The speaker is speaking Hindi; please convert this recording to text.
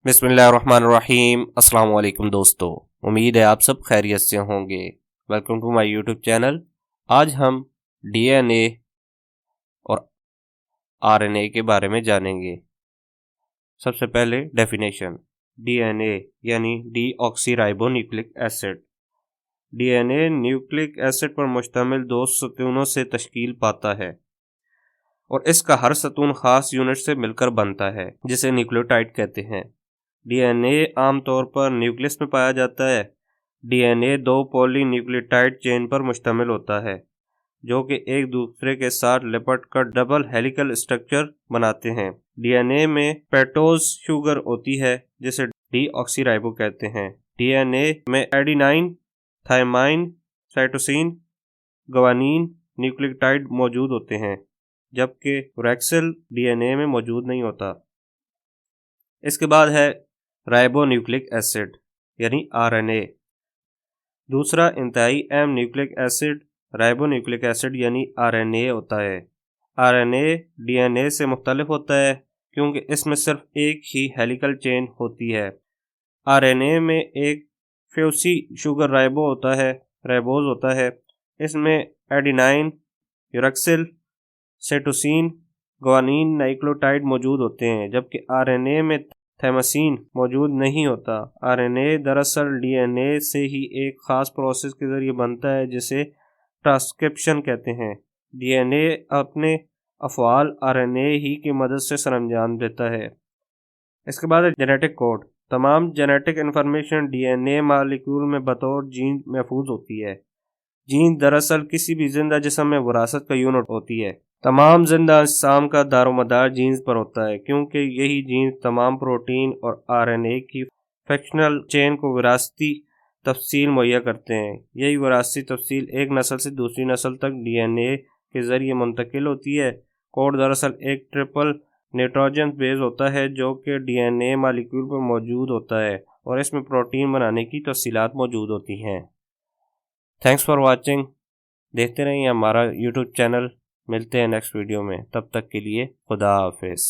बिस्मिल्लाहिर्रहमानिर्रहीम। अस्सलाम वालेकुम दोस्तों, उम्मीद है आप सब खैरियत से होंगे। Welcome to my YouTube channel. आज हम डीएनए और आरएनए के बारे में जानेंगे। सबसे पहले डेफिनेशन। डीएनए यानी deoxyribonucleic acid. DNA nucleic acid पर मुश्तमिल दो सतूनों से तश्कील पाता है और इसका हर सतून खास यूनिट से मिलकर बनता है जिसे न्यूक्लियोटाइड कहते हैं। डीएनए आमतौर पर न्यूक्लियस में पाया जाता है। डीएनए दो पॉली न्यूक्लियोटाइड चेन पर मुश्तमिल होता है जो कि एक दूसरे के साथ लिपट कर डबल हेलिकल स्ट्रक्चर बनाते हैं। डीएनए में पेटोज शुगर होती है जिसे डीऑक्सीराइबो कहते हैं। डीएनए में adenine, thymine, cytosine, guanine nucleotide मौजूद होते हैं जबकि यूरैक्सिल डीएनए में मौजूद नहीं होता। इसके बाद है राइबोन्यूक्लिक एसिड यानी आरएनए। दूसरा इंतहाई अहम न्यूक्लिक एसिड राइबोन्यूक्लिक एसिड यानी आरएनए होता है। आरएनए डीएनए से मुख्तलिफ होता है क्योंकि इसमें सिर्फ एक ही हेलिकल चेन होती है। आरएनए में एक फ्यूसी शुगर राइबोज होता है। इसमें एडेनाइन, यूरैक्सिल, साइटोसिन, ग्वानिन न्यूक्लियोटाइड मौजूद होते हैं जबकि आरएनए में थायमासिन मौजूद नहीं होता। आरएनए दरअसल डीएनए से ही एक खास प्रोसेस के जरिए बनता है जिसे ट्रांसक्रिप्शन कहते हैं। डीएनए अपने अफ़आल आरएनए ही की मदद से सरअंजाम देता है। इसके बाद है जेनेटिक कोड। तमाम जेनेटिक इन्फॉर्मेशन डीएनए मॉलिक्यूल में बतौर जीन महफूज होती है। जीन दरअसल किसी भी जिंदा जिस्म में विरासत का यूनिट होती है। तमाम जिंदा अजसाम का दारोमदार जीन्स पर होता है क्योंकि यही जीन्स तमाम प्रोटीन और आरएनए की फंक्शनल चेन को विरासती तफसील मुहैया करते हैं। यही विरासती तफसील एक नस्ल से दूसरी नस्ल तक डीएनए के जरिए मुंतकिल होती है। कोड दरअसल एक ट्रिपल नाइट्रोजन बेस होता है जो कि डीएनए मॉलिक्यूल पर मौजूद होता है और इसमें प्रोटीन बनाने की तफसीलात मौजूद होती हैं। Thanks for watching. देखते रहिए हमारा यूट्यूब चैनल। मिलते हैं नेक्स्ट वीडियो में, तब तक के लिए खुदा हाफिज़।